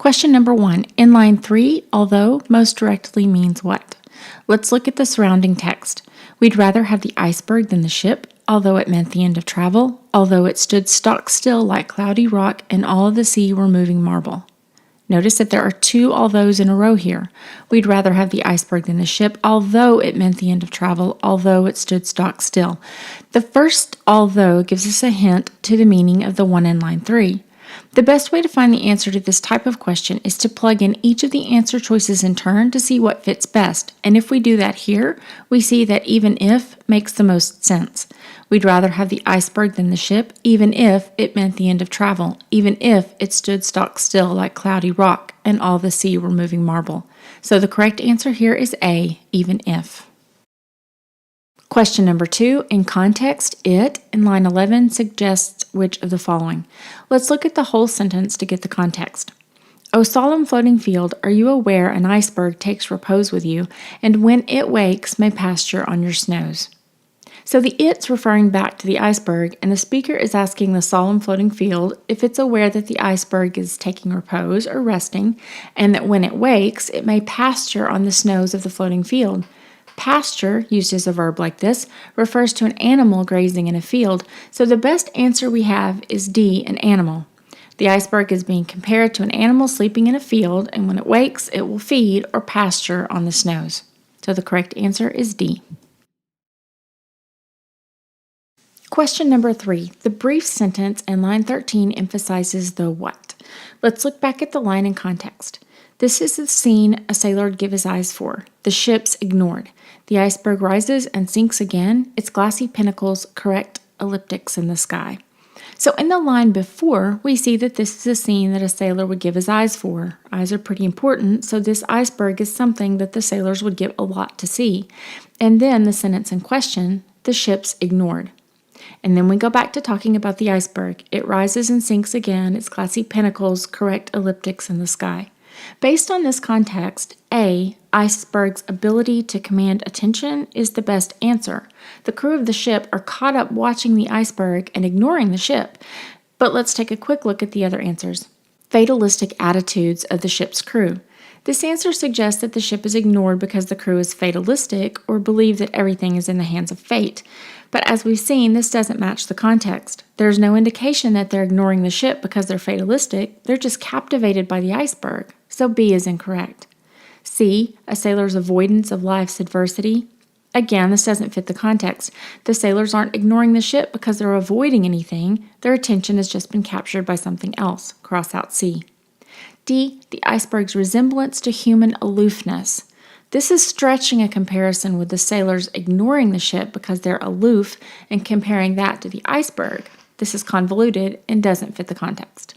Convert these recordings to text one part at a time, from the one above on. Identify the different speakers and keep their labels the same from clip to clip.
Speaker 1: Question number 1. In line 3, although most directly means what? Let's look at the surrounding text. We'd rather have the iceberg than the ship, although it meant the end of travel, although it stood stock still like cloudy rock and all of the sea were moving marble. Notice that there are two althoughs in a row here. We'd rather have the iceberg than the ship, although it meant the end of travel, although it stood stock still. The first although gives us a hint to the meaning of the one in line 3. The best way to find the answer to this type of question is to plug in each of the answer choices in turn to see what fits best. And if we do that here, we see that even if makes the most sense. We'd rather have the iceberg than the ship, even if it meant the end of travel, even if it stood stock still like cloudy rock and all the sea were moving marble. So the correct answer here is A, even if. Question number 2, in context, it, in line 11, suggests which of the following. Let's look at the whole sentence to get the context. O solemn floating field, are you aware an iceberg takes repose with you, and when it wakes may pasture on your snows? So the it's referring back to the iceberg, and the speaker is asking the solemn floating field if it's aware that the iceberg is taking repose or resting, and that when it wakes, it may pasture on the snows of the floating field. Pasture, used as a verb like this, refers to an animal grazing in a field, so the best answer we have is D, an animal. The iceberg is being compared to an animal sleeping in a field, and when it wakes, it will feed or pasture on the snows. So the correct answer is D. Question number 3. The brief sentence in line 13 emphasizes the what. Let's look back at the line in context. This is the scene a sailor would give his eyes for. The ship's ignored. The iceberg rises and sinks again, its glassy pinnacles correct elliptics in the sky. So in the line before, we see that this is a scene that a sailor would give his eyes for. Eyes are pretty important, so this iceberg is something that the sailors would give a lot to see. And then the sentence in question, the ship's ignored. And then we go back to talking about the iceberg. It rises and sinks again, its glassy pinnacles correct elliptics in the sky. Based on this context, A, iceberg's ability to command attention, is the best answer. The crew of the ship are caught up watching the iceberg and ignoring the ship. But let's take a quick look at the other answers. Fatalistic attitudes of the ship's crew. This answer suggests that the ship is ignored because the crew is fatalistic or believe that everything is in the hands of fate. But as we've seen, this doesn't match the context. There's no indication that they're ignoring the ship because they're fatalistic. They're just captivated by the iceberg. So B is incorrect. C, a sailor's avoidance of life's adversity. Again, this doesn't fit the context. The sailors aren't ignoring the ship because they're avoiding anything. Their attention has just been captured by something else. Cross out C. D, the iceberg's resemblance to human aloofness. This is stretching a comparison with the sailors ignoring the ship because they're aloof and comparing that to the iceberg. This is convoluted and doesn't fit the context.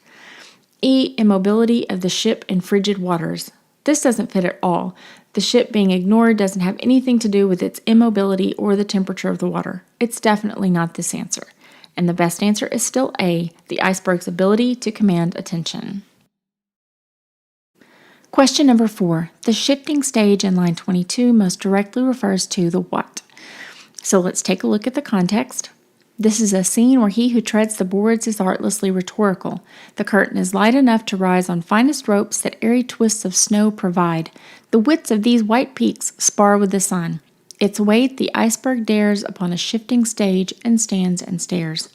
Speaker 1: E, immobility of the ship in frigid waters. This doesn't fit at all. The ship being ignored doesn't have anything to do with its immobility or the temperature of the water. It's definitely not this answer. And the best answer is still A, the iceberg's ability to command attention. Question number 4. The shifting stage in line 22 most directly refers to the what? So let's take a look at the context. This is a scene where he who treads the boards is artlessly rhetorical. The curtain is light enough to rise on finest ropes that airy twists of snow provide. The widths of these white peaks spar with the sun. Its weight the iceberg dares upon a shifting stage and stands and stares.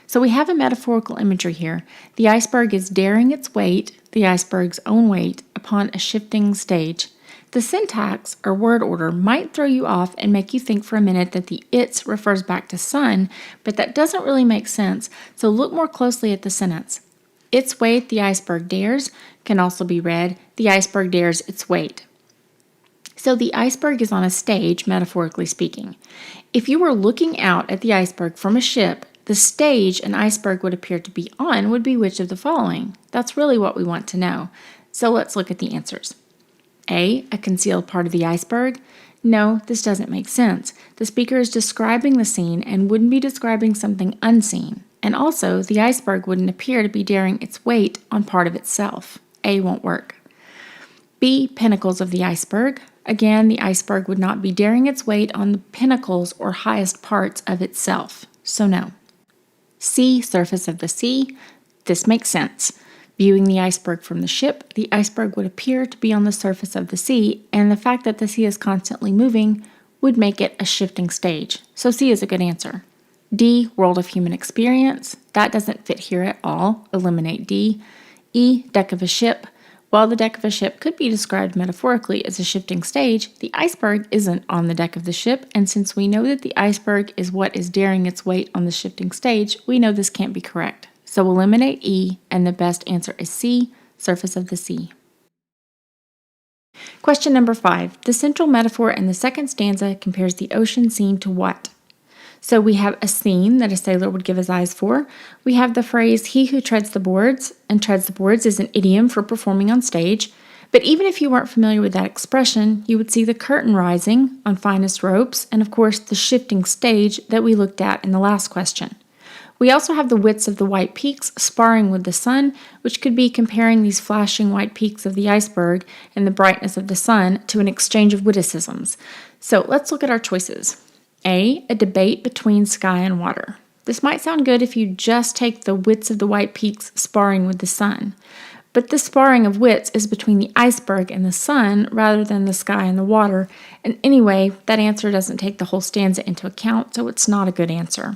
Speaker 1: So we have a metaphorical imagery here. The iceberg is daring its weight, the iceberg's own weight, upon a shifting stage. The syntax or word order might throw you off and make you think for a minute that the its refers back to sun, but that doesn't really make sense, so look more closely at the sentence. Its weight the iceberg dares can also be read, the iceberg dares its weight. So the iceberg is on a stage, metaphorically speaking. If you were looking out at the iceberg from a ship, the stage an iceberg would appear to be on would be which of the following? That's really what we want to know. So let's look at the answers. A concealed part of the iceberg? No, this doesn't make sense. The speaker is describing the scene and wouldn't be describing something unseen. And also, the iceberg wouldn't appear to be daring its weight on part of itself. A won't work. B, pinnacles of the iceberg. Again, the iceberg would not be daring its weight on the pinnacles or highest parts of itself. So no. C, surface of the sea. This makes sense. Viewing the iceberg from the ship, the iceberg would appear to be on the surface of the sea, and the fact that the sea is constantly moving would make it a shifting stage. So C is a good answer. D, world of human experience. That doesn't fit here at all. Eliminate D. E, deck of a ship. While the deck of a ship could be described metaphorically as a shifting stage, the iceberg isn't on the deck of the ship, and since we know that the iceberg is what is bearing its weight on the shifting stage, we know this can't be correct. So eliminate E, and the best answer is C, surface of the sea. Question number 5. The central metaphor in the second stanza compares the ocean scene to what? So we have a scene that a sailor would give his eyes for. We have the phrase, he who treads the boards, and treads the boards is an idiom for performing on stage. But even if you weren't familiar with that expression, you would see the curtain rising on finest ropes, and of course the shifting stage that we looked at in the last question. We also have the widths of the white peaks sparring with the sun, which could be comparing these flashing white peaks of the iceberg and the brightness of the sun to an exchange of witticisms. So let's look at our choices. A debate between sky and water. This might sound good if you just take the widths of the white peaks sparring with the sun. But the sparring of wits is between the iceberg and the sun rather than the sky and the water. And anyway, that answer doesn't take the whole stanza into account, so it's not a good answer.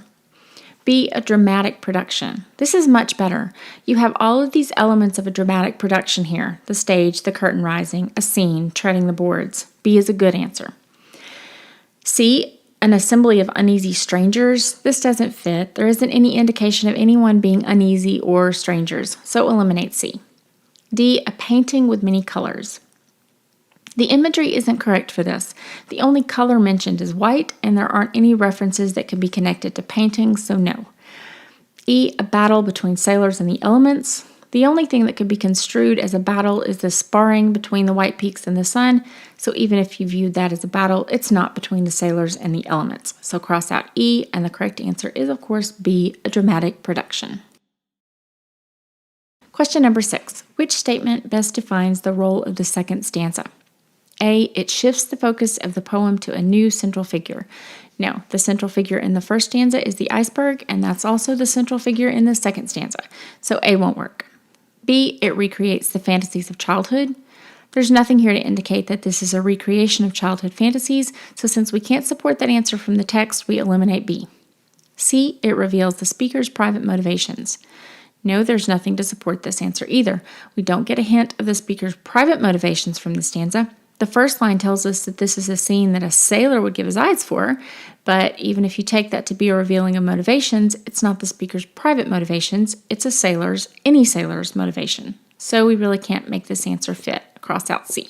Speaker 1: B, a dramatic production. This is much better. You have all of these elements of a dramatic production here. The stage, the curtain rising, a scene, treading the boards. B is a good answer. C, an assembly of uneasy strangers. This doesn't fit. There isn't any indication of anyone being uneasy or strangers, so eliminate C. D, a painting with many colors. The imagery isn't correct for this. The only color mentioned is white, and there aren't any references that could be connected to paintings, so no. E, a battle between sailors and the elements. The only thing that could be construed as a battle is the sparring between the white peaks and the sun, so even if you viewed that as a battle, it's not between the sailors and the elements. So cross out E, and the correct answer is, of course, B, a dramatic production. Question number 6. Which statement best defines the role of the second stanza? A, it shifts the focus of the poem to a new central figure. No, the central figure in the first stanza is the iceberg, and that's also the central figure in the second stanza, so A won't work. B, it recreates the fantasies of childhood. There's nothing here to indicate that this is a recreation of childhood fantasies, so since we can't support that answer from the text, we eliminate B. C, it reveals the speaker's private motivations. No, there's nothing to support this answer either. We don't get a hint of the speaker's private motivations from the stanza. The first line tells us that this is a scene that a sailor would give his eyes for, but even if you take that to be a revealing of motivations, it's not the speaker's private motivations, it's any sailor's motivation. So we really can't make this answer fit. Cross out C.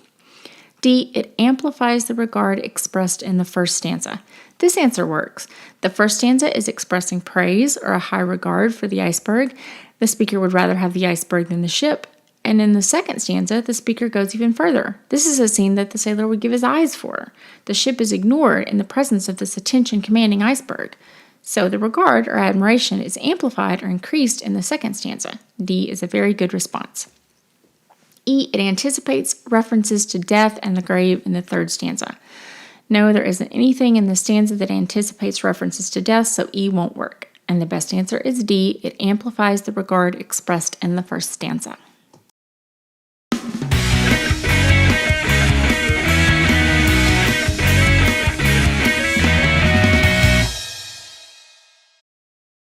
Speaker 1: D, it amplifies the regard expressed in the first stanza. This answer works. The first stanza is expressing praise or a high regard for the iceberg. The speaker would rather have the iceberg than the ship. And in the second stanza, the speaker goes even further. This is a scene that the sailor would give his eyes for. The ship is ignored in the presence of this attention-commanding iceberg. So the regard or admiration is amplified or increased in the second stanza. D is a very good response. E, it anticipates references to death and the grave in the third stanza. No, there isn't anything in the stanza that anticipates references to death, so E won't work. And the best answer is D, it amplifies the regard expressed in the first stanza.